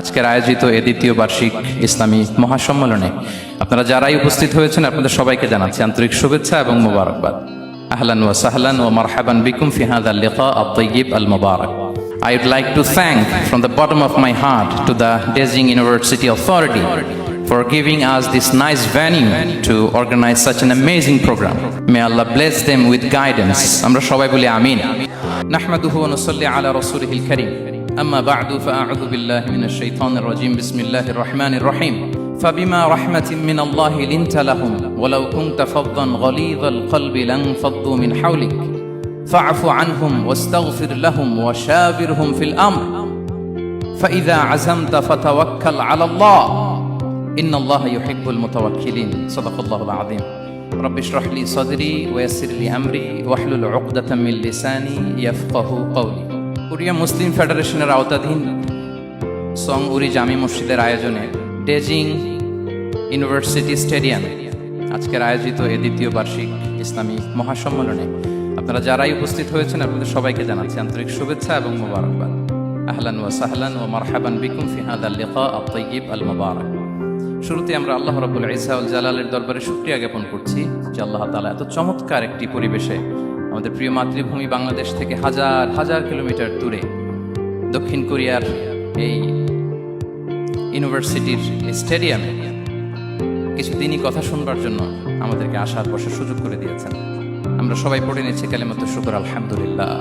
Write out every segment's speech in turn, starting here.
আজকের আয়োজিত এ দ্বিতীয় বার্ষিক ইসলামী মহাসম্মেলনে আপনারা যারাই উপস্থিত হয়েছেন আপনাদের সবাইকে জানাচ্ছি আন্তরিক শুভেচ্ছা এবং মোবারকবাদ। আহলান ওয়া সাহলান ওয়া মারহাবান বিকুম ফি হাযাল লিকা আত-তাইয়্যিব আল-মুবারাক। I would like to thank from the bottom of my heart to the Dezing University Authority for giving us this nice venue to organize such an amazing program. May Allah bless them with guidance. Amra shobai boli amin. Nahmaduhu wa nusalli ala rasulihil karim. Amma ba'du fa a'udhu billahi minash shaitanir rajim. Bismillahir rahmanir rahim. فبما رحمة من الله لنت لهم ولو كنت فظا غليظ القلب لانفضوا من حولك فاعف عنهم واستغفر لهم وشاورهم في الأمر فإذا عزمت فتوكل على الله إن الله يحب المتوكلين صدق الله العظيم رب اشرح لي صدري ويسر لي أمري واحلل عقدة من لساني يفقه قولي Korea মুসলিম ফেডারেশনের আওতাধীন song উরি জামি মসজিদের আয়োজনে ডেজিং university স্টেডিয়ামে আজকের আয়োজিত এ দ্বিতীয় বার্ষিক ইসলামী মহাসম্মেলনে আপনারা যারাই উপস্থিত হয়েছেন আপনাদের সবাইকে জানাচ্ছি আন্তরিক শুভেচ্ছা এবং মোবারকবাদ। আহলান ওয়া সাহলান ওয়া মারহাবান বিকুম ফি হাযাল লিকা আত-তাইয়্যিব আল-মুবারাক। শুরুতে আমরা আল্লাহ রাব্বুল ইজ্জা ওয়াল জালালের দরবারে শুকরিয়া জ্ঞাপন করছি যে আল্লাহ তাআলা এত চমৎকার একটি পরিবেশে আমাদের প্রিয় মাতৃভূমি বাংলাদেশ থেকে হাজার হাজার কিলোমিটার দূরে দক্ষিণ কোরিয়ার এই ইউনিভার্সিটির স্টেডিয়ামে কিছুদিনই কথা শুনবার জন্য আমাদেরকে আসার বসার সুযোগ করে দিয়েছেন। আমরা সবাই পড়ে নিচ্ছি কালিমাতুশ শুকর আলহামদুলিল্লাহ।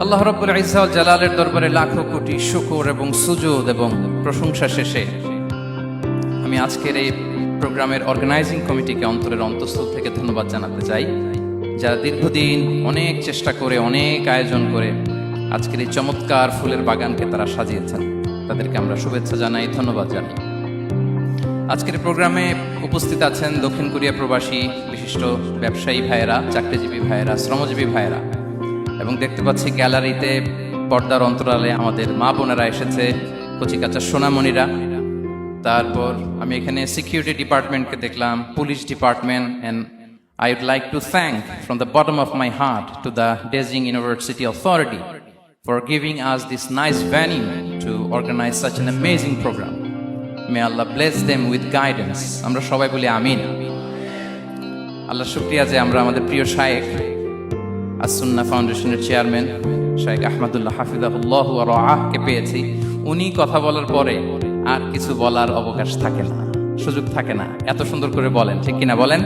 আল্লাহ রাব্বুল ইজ্জা ওয়াল জালালের দরবারে লাখো কোটি শুকর এবং সুজুদ এবং প্রশংসা শেষে আমি আজকের এই প্রোগ্রামের অর্গানাইজিং কমিটিকে অন্তরের অন্তঃস্থল থেকে ধন্যবাদ জানাতে চাই, যারা দীর্ঘদিন অনেক চেষ্টা করে অনেক আয়োজন করে আজকের এই চমৎকার ফুলের বাগানকে তারা সাজিয়েছেন। তাদেরকে আমরা শুভেচ্ছা জানাই, ধন্যবাদ জানাই। আজকের প্রোগ্রামে উপস্থিত আছেন দক্ষিণ কোরিয়া প্রবাসী বিশিষ্ট ব্যবসায়ী ভাইয়েরা, চাকরিজীবী ভাইয়েরা, শ্রমজীবী ভাইয়েরা, এবং দেখতে পাচ্ছি গ্যালারিতে পর্দার অন্তরালে আমাদের মা বোনেরা এসেছে, কচিকাচা সোনামণিরা। তারপর আমি এখানে সিকিউরিটি ডিপার্টমেন্টকে দেখলাম, police department, and I would like to thank from the bottom of my heart to the Dezing University Authority for giving us this nice venue to organize such an amazing program. May Allah bless them with guidance. আমরা সবাই বলি আমিন। আল্লাহ শুকরিয়া যে আমরা আমাদের প্রিয় শায়েখ আস-সুন্নাহ ফাউন্ডেশনের চেয়ারম্যান শায়েখ আহমদুল্লাহ হাফিজাহুল্লাহ ওয়া রাআহকে পেয়েছি। উনি কথা বলার পরে আর কিছু বলার অবকাশ থাকে না, সুযোগ থাকে না, এত সুন্দর করে বলেন, ঠিক কিনা বলেন?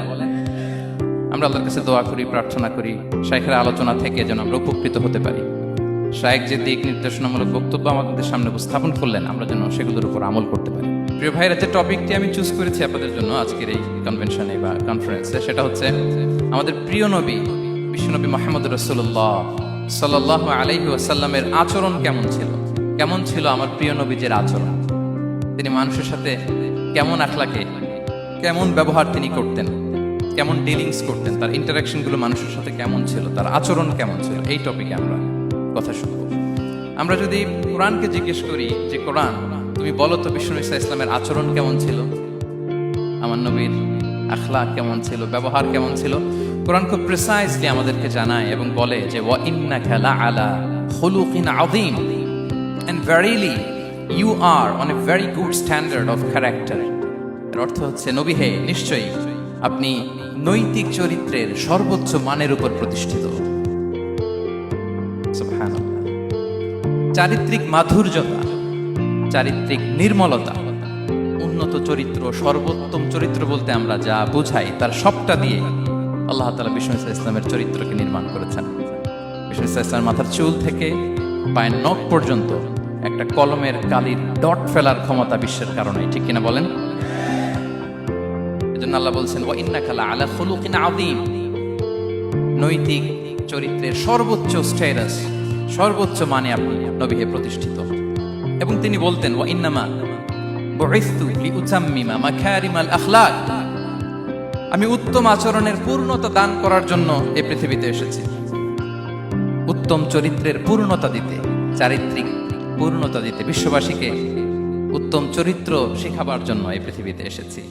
আমরা আল্লাহর কাছে দোয়া করি, প্রার্থনা করি শায়েখের আলোচনা থেকে যেন আমরা উপকৃত হতে পারি। শায়েখ যে দিক নির্দেশনামূলক বক্তব্য আমাদের সামনে উপস্থাপন করলেন আমরা যেন সেগুলোর উপর আমল করতে পারি। প্রিয় ভাইরা, যে টপিকটি আমি চুজ করেছি আপনাদের জন্য আজকের এই কনভেনশনে বা কনফারেন্সে, সেটা হচ্ছে আমাদের প্রিয় নবী বিশ্বনবী মুহাম্মদ রাসূলুল্লাহ সাল্লাল্লাহু আলাইহি ওয়াসাল্লামের আচরণ কেমন ছিল। কেমন ছিল আমার প্রিয় নবীজির আচরণ? তিনি মানুষের সাথে কেমন আখলাকে, কেমন ব্যবহার তিনি করতেন, কেমন ডিলিংস করতেন, তার ইন্টারাকশনগুলো মানুষের সাথে কেমন ছিল, তার আচরণ কেমন ছিল, এই টপিকে আমরা কথা শুনব। আমরা যদি কোরআনকে জিজ্ঞেস করি যে কোরআন তুমি বলো তো বিশ্বনবী ইসলামের আচরণ কেমন ছিল, আমার নবীর আখলাক কেমন ছিল, ব্যবহার কেমন ছিল, কোরআন খুব প্রিসাইজলি আমাদেরকে জানায় এবং বলে যে ওয়া ইন্নাকা লাআলা খুলুকিন আযীম, and verily you are on a very good standard of character. এর অর্থ হচ্ছে নবী হে, নিশ্চয়ই আপনি নৈতিক চরিত্রের সর্বোচ্চ মানের উপর প্রতিষ্ঠিত। সুবহানাল্লাহ। চারিত্রিক মাধুর্যতা, চারিত্রিক নির্মলতা, উন্নত চরিত্র, সর্বোত্তম চরিত্র বলতে আমরা যা বুঝাই তার সবটা দিয়ে আল্লাহ তাআলা বিষ্ণু ইসলামের চরিত্রকে নির্মাণ করেছেন। বিষ্ণু ইসলামের মাথার চুল থেকে পায়ের নখ পর্যন্ত একটা কলমের কালির ডট ফেলার ক্ষমতা বিশ্বের কারণে, ঠিক কিনা বলেন? এজন্য আল্লাহ বলছেন ওয়া ইন্নাকা লাআলা খুলুকিন আযীম, নৈতিক চরিত্রের সর্বোচ্চ স্ট্যাটাস, সর্বোচ্চ মানে আপনি নবী হে প্রতিষ্ঠিত। এবং তিনি বলতেন ওয়া ইন্নামা বুইসতু লিউতাম্মিমা মাকারিমাল আখলাক, আমি উত্তম আচরণের পূর্ণতা দান করার জন্য এই পৃথিবীতে এসেছি, উত্তম চরিত্রের পূর্ণতা দিতে, চারিত্রিক পূর্ণতা দিতে, বিশ্ববাসীকে উত্তম চরিত্র শেখাবার জন্য এই পৃথিবীতে এসেছি।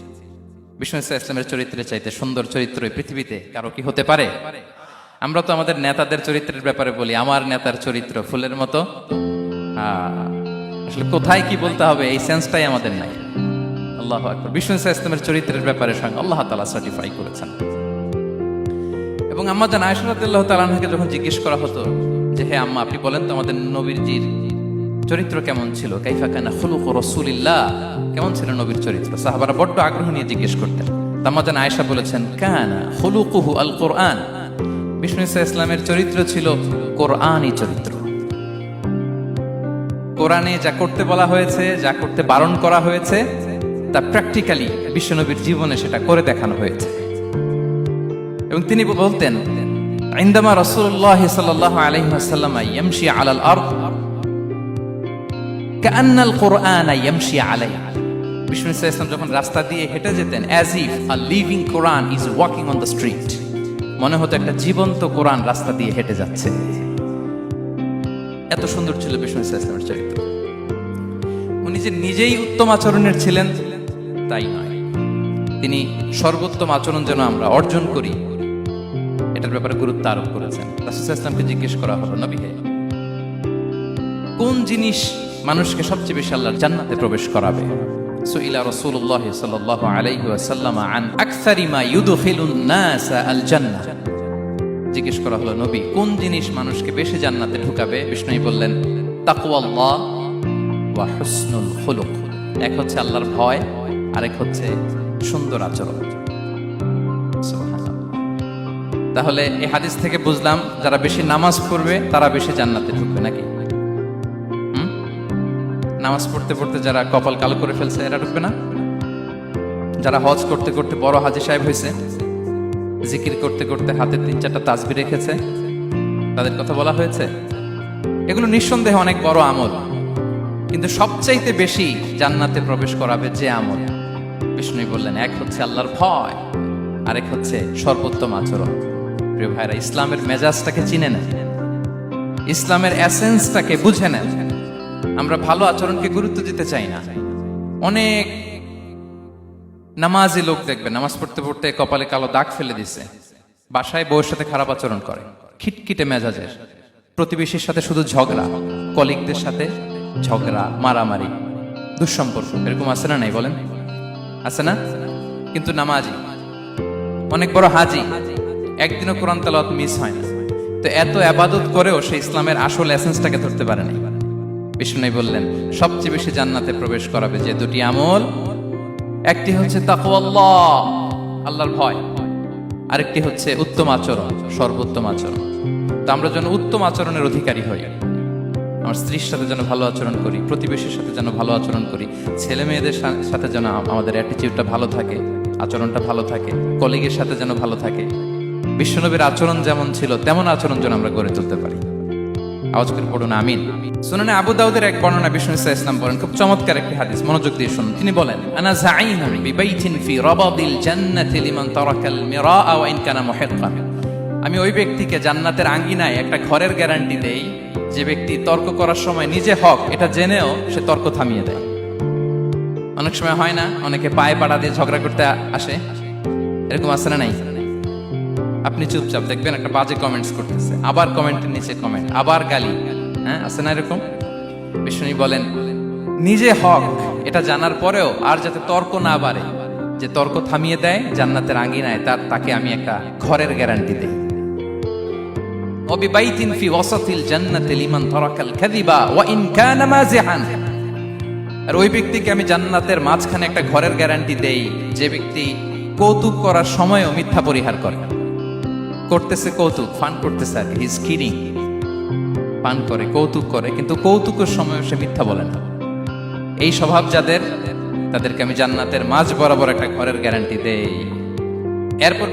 বিষ্ণু ইসলামের চরিত্রের চাইতে সুন্দর চরিত্র এই পৃথিবীতে কারো কি হতে পারে? আমরা তো আমাদের নেতাদের চরিত্রের ব্যাপারে বলি আমার নেতার চরিত্র ফুলের মতো, আসলে কোথায় কি বলতে হবে এই সেন্সটাই আমাদের নাই। আল্লাহু আকবার। বিষ্ণু ইসলামের চরিত্রের ব্যাপারে স্বয়ং আল্লাহ তাআলা সার্টিফাই করেছেন। এবং আম্মা জান আয়েশা রাদিয়াল্লাহু তাআলা আনহাকে যখন জিজ্ঞেস করা হতো যে হে আম্মা, আপনি বলেন তো আমাদের নবীজির চরিত্র কেমন ছিল, কাইফা কানা খুলুকু রাসূলিল্লাহ, কেমন ছিল নবীর চরিত্র, সাহাবারা বড্ড আগ্রহ নিয়ে জিজ্ঞেস করতেন। আম্মা জান আয়েশা বলেছেন কানা খুলুকুহু আল কোরআন, বিষ্ণু ইসলামের চরিত্র ছিল কোরআনী চরিত্র। কোরআনে যা করতে বলা হয়েছে, যা করতে বারণ করা হয়েছে, তা প্র্যাকটিক্যালি বিশ্বনবীর জীবনে সেটা করে দেখানো হয়েছে। এবং তিনি বলতেন ইনদামা রাসূলুল্লাহ সাল্লাল্লাহু আলাইহি ওয়াসাল্লাম ইয়ামশি আলাল আরদ কাআন্নাল কুরআনা ইয়ামশি আলাইহা, বিষ্ণু ইসলাম যখন রাস্তা দিয়ে হেঁটে যেতেন as if a living Quran is walking on the street, মনে হতো একটা জীবন্ত কোরআন রাস্তা দিয়ে হেঁটে যাচ্ছে। এত সুন্দর ছিল বিষ্ণু ইসলামের চরিত্র। উনি যে নিজেই উত্তম আচরণের ছিলেন তাই নয়, তিনি সর্বোত্তম আচরণ যেন আমরা অর্জন করি এটার ব্যাপারে গুরুত্ব আরোপ করেছেন। রাসূল ইসলামকে জিজ্ঞেস করা হলো, নবী হে, কোন জিনিস মানুষকে সবচেয়ে বেশি আল্লাহর জান্নাতে প্রবেশ করাবে? সুইলা রাসূলুল্লাহ সাল্লাল্লাহু আলাইহি ওয়াসাল্লাম আন আকসারি মা ইউদখিলুন নাস আল জান্নাহ, জিজ্ঞেস করা হলো নবী কোন জিনিস মানুষকে বেশি জান্নাতে ঢুকাবে? বিষ্ণু বললেন তাকওয়াল্লাহ ওয়া হুসনুল খুলুক, এক হচ্ছে আল্লাহর ভয়, আরেক হচ্ছে সুন্দর আচরণ। সুবহানাল্লাহ। তাহলে এই হাদিস থেকে বুঝলাম যারা বেশি নামাজ পড়বে তারা বেশি জান্নাতে ঢুকবে নাকি? নামাজ পড়তে পড়তে যারা কপাল কালো করে ফেলছে এরা ঢুকবে না? যারা হজ করতে করতে বড় হাজী সাহেব হয়েছে, জিকির করতে করতে হাতে 3-4টা তাসবিহ রেখেছে, তাদের কথা বলা হয়েছে? এগুলো নিঃসন্দেহে অনেক বড় আমল, কিন্তু সবচাইতে বেশি জান্নাতে প্রবেশ করাবে যে আমল, বিষ্ণু বললেন এক হচ্ছে আল্লাহর ভয়, আরেক হচ্ছে সর্বোত্তম আচরণ। প্রিয় ভাইরা, ইসলামের মেজাজটাকে চিনে নেন, ইসলামের এসেন্সটাকে বুঝে নেন। আমরা ভালো আচরণকে গুরুত্ব দিতে চাই না। অনেক নামাজি লোক দেখবে নামাজ পড়তে পড়তে কপালে কালো দাগ ফেলে দিছে, বাসায় বউয়ের সাথে খারাপ আচরণ করে, খিটখিটে মেজাজের, প্রতিবেশীর সাথে শুধু ঝগড়া, কলিগদের সাথে ঝগড়া, মারামারি, দুঃসম্পর্ক, এরকম আছে না? নাই বলেন, আছে না? কিন্তু নামাজি, অনেক বড় হাজি, একদিনও কোরআন তেলাওয়াত মিস হয় না, তো এত ইবাদত করেও সে ইসলামের আসল এসেন্সটাকে ধরতে পারে নাই। বিষ্ণু বললেন সবচেয়ে বেশি জান্নাতে প্রবেশ করাবে যে দুটি আমল, একটি হচ্ছে তাকওয়াল্লাহ, আল্লাহর ভয়, আরেকটি হচ্ছে উত্তম আচরণ, সর্বোত্তম আচরণ। তো আমরা যেন উত্তম আচরণের অধিকারী হই, আমার স্ত্রীর সাথে যেন ভালো আচরণ করি, প্রতিবেশীর সাথে যেন ভালো আচরণ করি, ছেলে মেয়েদের সাথে যেন আমাদের অ্যাটিটিউডটা ভালো থাকে, আচরণটা ভালো থাকে, কলিগের সাথে যেন ভালো থাকে। বিশ্বনবীর আচরণ যেমন ছিল তেমন আচরণ যেন আমরা গড়ে তুলতে পারি। আওয়াজ করে পড়ুন আমিন। সুনানে আবু দাউদের এক বর্ণনা বিষ্ণু ইসলাম বলেন, খুব চমৎকার একটি হাদিস, মনোযোগ দিয়ে শুনুন। তিনি বলেন আনা যাঈনুন বিবাইতিন ফি রাবাদিল জান্নাতি লিমান তারাকাল মিরাআ ওয়া ইন কানা মুহিক্কান, আমি ওই ব্যক্তিকে জান্নাতের আঙ্গিনায় একটা ঘরের গ্যারান্টি দেই যে ব্যক্তি তর্ক করার সময় নিজে হক এটা জেনেও সে তর্ক থামিয়ে দেয়। অনেক সময় হয় না, অনেকে পায়ে পাড়া দিয়ে ঝগড়া করতে আসে, এরকম আছে না নাই? আপনি চুপচাপ দেখবেন একটা বাজে কমেন্টস করতেছে, আবার কমেন্টের নিচে কমেন্ট, আবার গালি, হ্যাঁ আছে না এরকম? বিষ্ণু বলেন নিজে হক এটা জানার পরেও আর যাতে তর্ক না বাড়ে, যে তর্ক থামিয়ে দেয় জান্নাতের আঙ্গিনায়, তাকে আমি একটা ঘরের গ্যারান্টি দেই। ওয়াবিবাইতিন ফি ওয়াসাতিল জান্নাতি লিমান তারাকাল কাযিবা ওয়া ইন কানা মাযিহান, আর ওই ব্যক্তিকে আমি জান্নাতের মাঝখানে একটা ঘরের গ্যারান্টি দেই যে ব্যক্তি কৌতুক করার সময়ও মিথ্যা পরিহার করে। করতেছে কৌতুক, ফান করতেছে আর কি, হি ইজ কিডিং, পান করে, কৌতুক করে, কিন্তু কৌতুকের সময় সে মিথ্যা বলে না। এই স্বভাব যাদের, তাদেরকে আমি জান্নাতের মাঝ বরাবর একটা ঘরের গ্যারান্টি দেই। এরপর